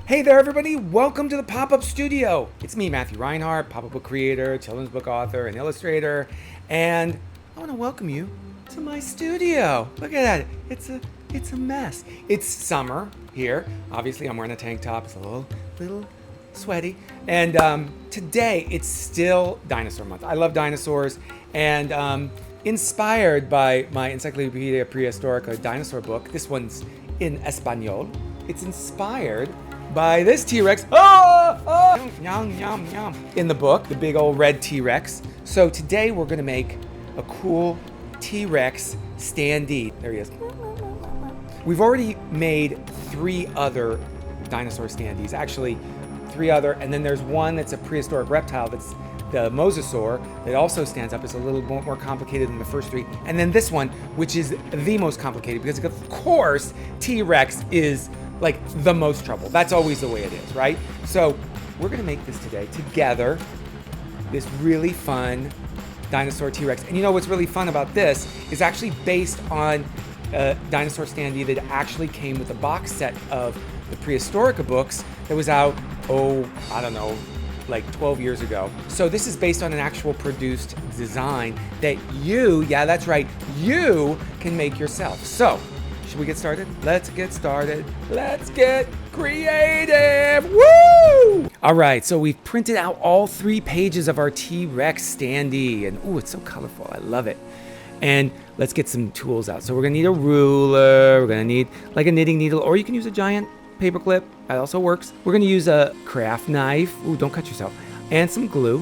Hey there, everybody. Welcome to the Pop-Up Studio. It's me, Matthew Reinhardt, pop-up book creator, children's book author, and illustrator. And I want to welcome you to my studio. Look at that. It's a mess. It's summer here. Obviously, I'm wearing a tank top. It's a little sweaty. And today, it's still Dinosaur Month. I love dinosaurs. And inspired by my Encyclopedia Prehistorica dinosaur book, this one's in Espanol. It's inspired by this T-Rex. In the book, the big old red T-Rex. So today we're gonna make a cool T-Rex Standee. There he is. We've already made 3 other dinosaur Standees. Actually, 3 other, and then there's one that's a prehistoric reptile that's the mosasaur that also stands up. Is a little more complicated than the first 3. And then this one, which is the most complicated because of course T-Rex is like the most trouble. That's always the way it is, right? So we're gonna make this today together, this really fun dinosaur T-Rex. And you know what's really fun about this is actually based on a dinosaur Standee that actually came with a box set of the Prehistorica books that was out, I don't know, like 12 years ago. So this is based on an actual produced design that you, yeah, that's right, you can make yourself. So, should we get started? Let's get started. Let's get creative. Woo! All right, so we've printed out all 3 pages of our T-Rex Standee, and ooh, it's so colorful. I love it. And let's get some tools out. So we're gonna need a ruler. We're gonna need like a knitting needle, or you can use a giant paper clip. That also works. We're gonna use a craft knife. Ooh, don't cut yourself. And some glue.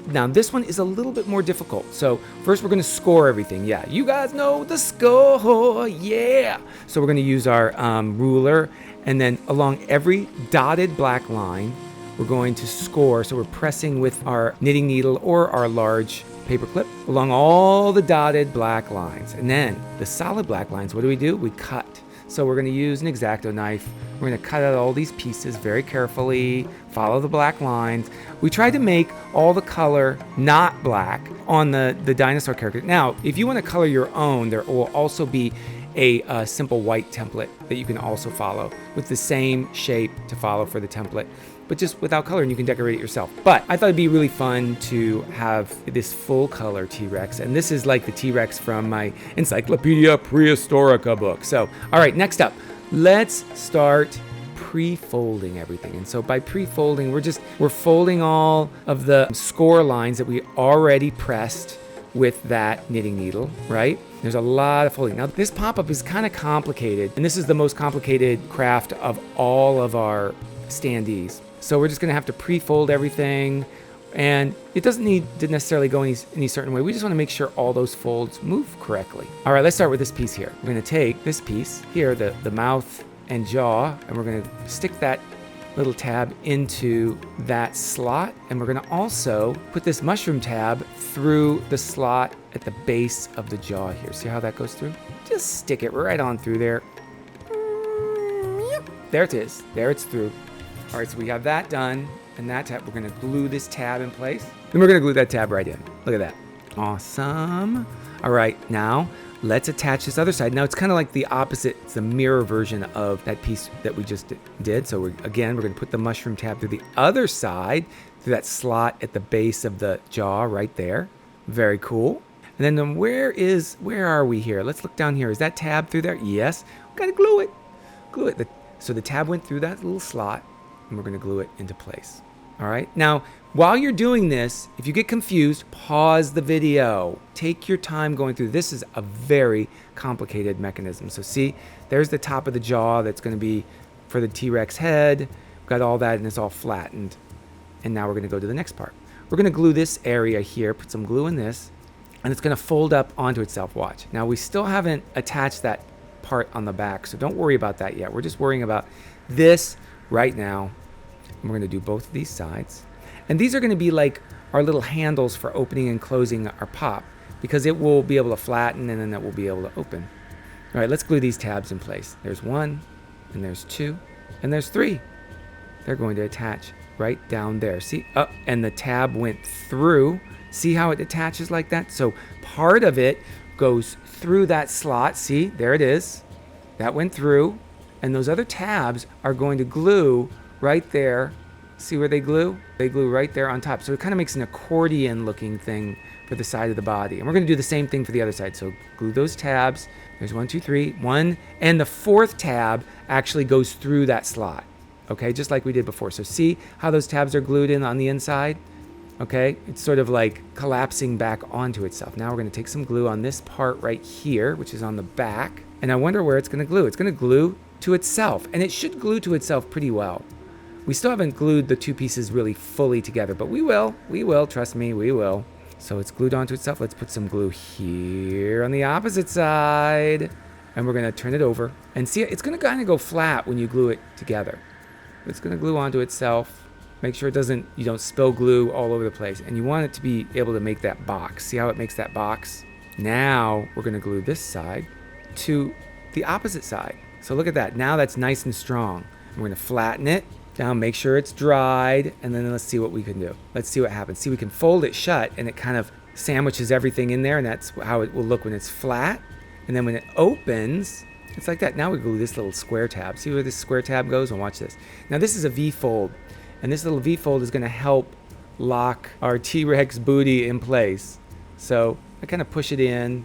Now this one is a little bit more difficult. So first we're gonna score everything. Yeah, you guys know the score, yeah. So we're gonna use our ruler, and then along every dotted black line, we're going to score. So we're pressing with our knitting needle or our large paper clip along all the dotted black lines. And then the solid black lines, what do? We cut. So we're gonna use an X-Acto knife. We're gonna cut out all these pieces very carefully, follow the black lines. We tried to make all the color not black on the dinosaur character. Now, if you wanna color your own, there will also be a simple white template that you can also follow with the same shape to follow for the template, but just without color, and you can decorate it yourself. But I thought it'd be really fun to have this full color T-Rex, and this is like the T-Rex from my Encyclopedia Prehistorica book. So, all right, next up, let's start pre-folding everything. And so by pre-folding, we're folding all of the score lines that we already pressed with that knitting needle, right? There's a lot of folding. Now this pop-up is kind of complicated, and this is the most complicated craft of all of our Standees. So we're just gonna have to pre-fold everything, and it doesn't need to necessarily go any certain way. We just wanna make sure all those folds move correctly. All right, let's start with this piece here. We're gonna take this piece here, the mouth and jaw, and we're gonna stick that little tab into that slot, and we're gonna also put this mushroom tab through the slot at the base of the jaw here. See how that goes through? Just stick it right on through there. There it is. There it's through. All right, so we have that done, and that tab, we're gonna glue this tab in place. Then we're gonna glue that tab right in. Look at that. Awesome. All right, now let's attach this other side. Now it's kind of like the opposite. It's the mirror version of that piece that we just did. So we're gonna put the mushroom tab through the other side, through that slot at the base of the jaw right there. Very cool. And then where are we here? Let's look down here. Is that tab through there? Yes. We gotta glue it. Glue it. So the tab went through that little slot, and we're gonna glue it into place. All right. Now, while you're doing this, if you get confused, pause the video. Take your time going through. This is a very complicated mechanism. So see, there's the top of the jaw that's gonna be for the T-Rex head. We've got all that, and it's all flattened. And now we're gonna go to the next part. We're gonna glue this area here, put some glue in this, and it's gonna fold up onto itself, watch. Now we still haven't attached that part on the back, so don't worry about that yet. We're just worrying about this right now. And we're gonna do both of these sides. And these are gonna be like our little handles for opening and closing our pop, because it will be able to flatten and then it will be able to open. All right, let's glue these tabs in place. There's 1, and there's 2, and there's 3. They're going to attach right down there. See, and the tab went through. See how it attaches like that? So part of it goes through that slot. See, there it is. That went through. And those other tabs are going to glue right there. See where they glue? They glue right there on top. So it kind of makes an accordion looking thing for the side of the body. And we're going to do the same thing for the other side. So glue those tabs. There's 1, 2, 3, 1. And the fourth tab actually goes through that slot. Okay, just like we did before. So see how those tabs are glued in on the inside? Okay, it's sort of like collapsing back onto itself. Now we're going to take some glue on this part right here, which is on the back. And I wonder where it's going to glue. It's going to glue to itself. And it should glue to itself pretty well. We still haven't glued the two pieces really fully together, but we will, trust me, we will. So it's glued onto itself. Let's put some glue here on the opposite side. And we're gonna turn it over. And see, it's gonna kind of go flat when you glue it together. It's gonna glue onto itself. Make sure you don't spill glue all over the place. And you want it to be able to make that box. See how it makes that box? Now we're gonna glue this side to the opposite side. So look at that, now that's nice and strong. We're gonna flatten it. Now make sure it's dried, and then let's see what we can do. Let's see what happens. See, we can fold it shut, and it kind of sandwiches everything in there, and that's how it will look when it's flat. And then when it opens, it's like that. Now we glue this little square tab. See where this square tab goes? And watch this. Now this is a V-fold, and this little V-fold is going to help lock our T-Rex booty in place. So I kind of push it in,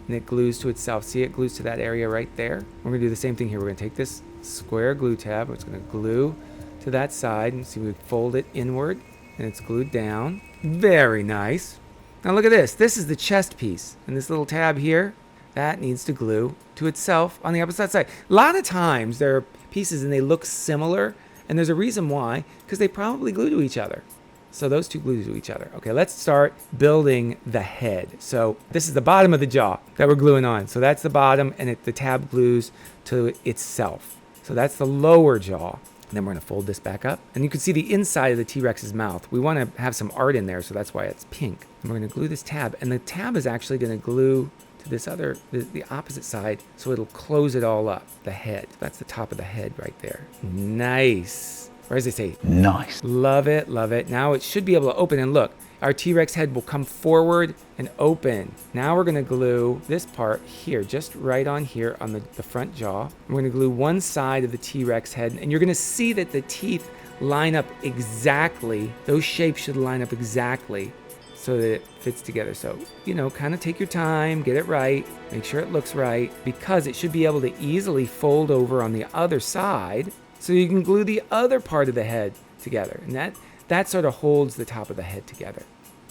and it glues to itself. See, it glues to that area right there. We're going to do the same thing here. We're going to take this square glue tab. It's going to glue to that side, and see, we fold it inward and it's glued down. Very nice. Now look at this. This is the chest piece, and this little tab here, that needs to glue to itself on the opposite side. A lot of times there are pieces and they look similar, and there's a reason why, because they probably glue to each other. So those two glue to each other. Okay, let's start building the head. So this is the bottom of the jaw that we're gluing on. So that's the bottom, and the tab glues to itself. So that's the lower jaw. And then we're going to fold this back up. And you can see the inside of the T-Rex's mouth. We want to have some art in there, so that's why it's pink. And we're going to glue this tab. And the tab is actually going to glue to this other, the opposite side, so it'll close it all up, the head. That's the top of the head right there. Nice. Or as they say, nice. Love it, love it. Now it should be able to open, and look, our T-Rex head will come forward and open. Now we're gonna glue this part here, just right on here on the front jaw. We're gonna glue one side of the T-Rex head, and you're gonna see that the teeth line up exactly. Those shapes should line up exactly so that it fits together. So, kind of take your time, get it right, make sure it looks right, because it should be able to easily fold over on the other side so you can glue the other part of the head together. And that sort of holds the top of the head together.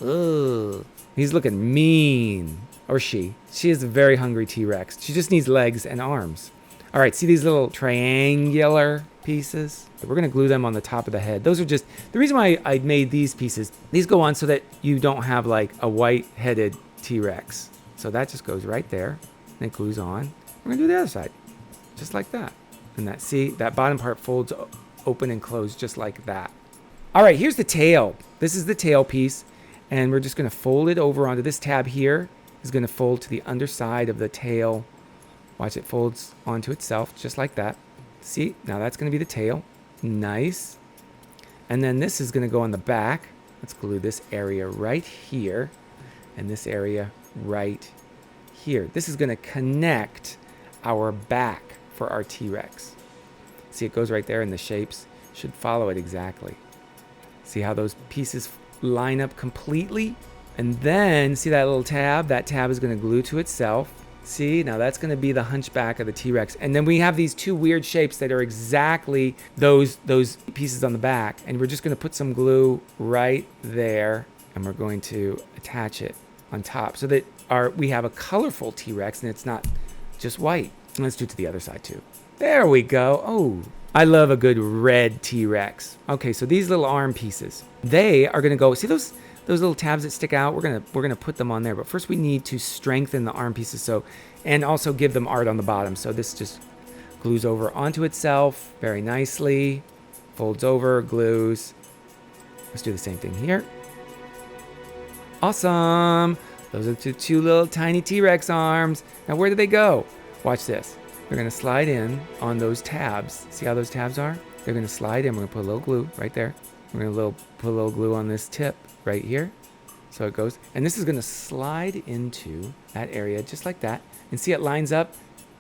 Ugh. He's looking mean. Or she. She is a very hungry T-Rex. She just needs legs and arms. All right, see these little triangular pieces? We're gonna glue them on the top of the head. Those are just, the reason why I made these pieces, these go on so that you don't have like a white-headed T-Rex. So that just goes right there, and it glues on. We're gonna do the other side, just like that. And that bottom part folds open and close just like that. All right, here's the tail. This is the tail piece, and we're just gonna fold it over onto this tab here. Is gonna fold to the underside of the tail. Watch, it folds onto itself just like that. See, now that's gonna be the tail. Nice. And then this is gonna go on the back. Let's glue this area right here and this area right here. This is gonna connect our back for our T-Rex. See, it goes right there, and the shapes should follow it exactly. See how those pieces line up completely? And then, see that little tab? That tab is gonna glue to itself. See, now that's gonna be the hunchback of the T-Rex. And then we have these two weird shapes that are exactly those pieces on the back. And we're just gonna put some glue right there, and we're going to attach it on top so that we have a colorful T-Rex and it's not just white. And let's do it to the other side too. There we go. Oh, I love a good red T-Rex. Okay, so these little arm pieces, they are gonna go, see those little tabs that stick out? We're gonna put them on there, but first we need to strengthen the arm pieces, and also give them art on the bottom. So this just glues over onto itself very nicely, folds over, glues. Let's do the same thing here. Awesome. Those are the two little tiny T-Rex arms. Now where do they go? Watch this. We're gonna slide in on those tabs. See how those tabs are? They're gonna slide in. We're gonna put a little glue right there. We're gonna put a little glue on this tip right here. So it goes, and this is gonna slide into that area just like that. And see, it lines up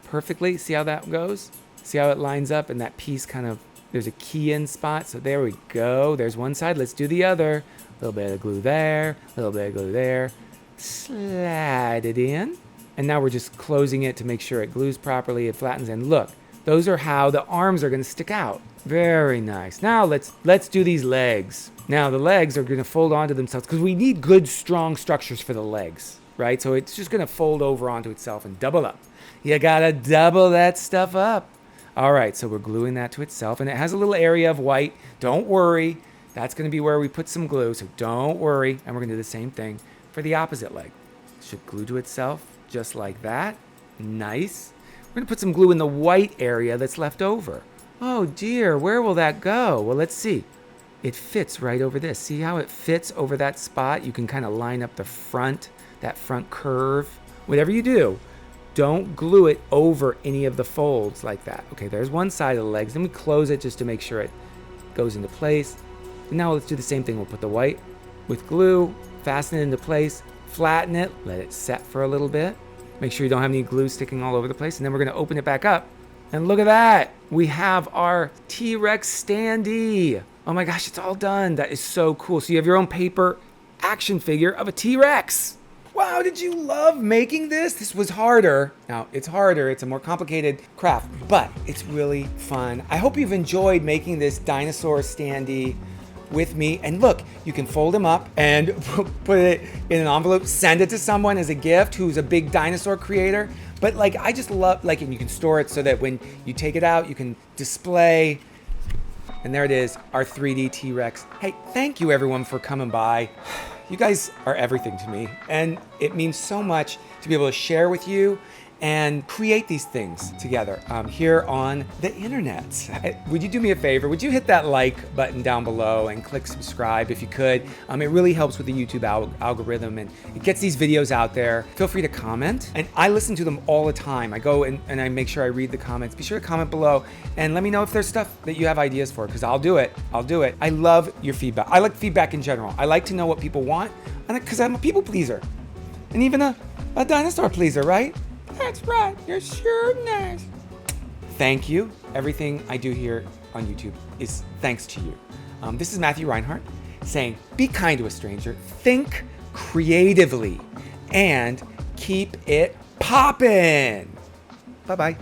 perfectly. See how that goes? See how it lines up, and that piece kind of There's a key in spot. So there we go. There's one side. Let's do the other. A little bit of glue there. A little bit of glue there. Slide it in. And now we're just closing it to make sure it glues properly. It flattens. And look, those are how the arms are going to stick out. Very nice. Now let's do these legs. Now the legs are going to fold onto themselves because we need good, strong structures for the legs, right? So it's just going to fold over onto itself and double up. You got to double that stuff up. All right, so we're gluing that to itself, and it has a little area of white. Don't worry. That's going to be where we put some glue, so don't worry. And we're going to do the same thing for the opposite leg. It should glue to itself just like that. Nice. We're going to put some glue in the white area that's left over. Oh, dear. Where will that go? Well, let's see. It fits right over this. See how it fits over that spot? You can kind of line up the front, that front curve. Whatever you do, don't glue it over any of the folds like that. Okay, there's one side of the legs. Then we close it just to make sure it goes into place. And now let's do the same thing. We'll put the white with glue, fasten it into place, flatten it, let it set for a little bit. Make sure you don't have any glue sticking all over the place. And then we're going to open it back up. And look at that. We have our T-Rex Standee. Oh my gosh, it's all done. That is so cool. So you have your own paper action figure of a T-Rex. Wow, did you love making this? This was harder. Now, it's harder. It's a more complicated craft, but it's really fun. I hope you've enjoyed making this Dinosaur Standee with me. And look, you can fold them up and put it in an envelope, send it to someone as a gift who's a big dinosaur creator. But like, I just love, like, and you can store it so that when you take it out, you can display. And there it is, our 3D T-Rex. Hey, thank you everyone for coming by. You guys are everything to me, and it means so much to be able to share with you and create these things together here on the internet. Would you do me a favor? Would you hit that like button down below and click subscribe if you could? It really helps with the YouTube algorithm, and it gets these videos out there. Feel free to comment, and I listen to them all the time. I go and I make sure I read the comments. Be sure to comment below and let me know if there's stuff that you have ideas for, because I'll do it. I'll do it. I love your feedback. I like feedback in general. I like to know what people want, because I'm a people pleaser, and even a dinosaur pleaser, right? That's right. You're sure nice. Thank you. Everything I do here on YouTube is thanks to you. This is Matthew Reinhardt saying, be kind to a stranger, think creatively, and keep it poppin'. Bye-bye.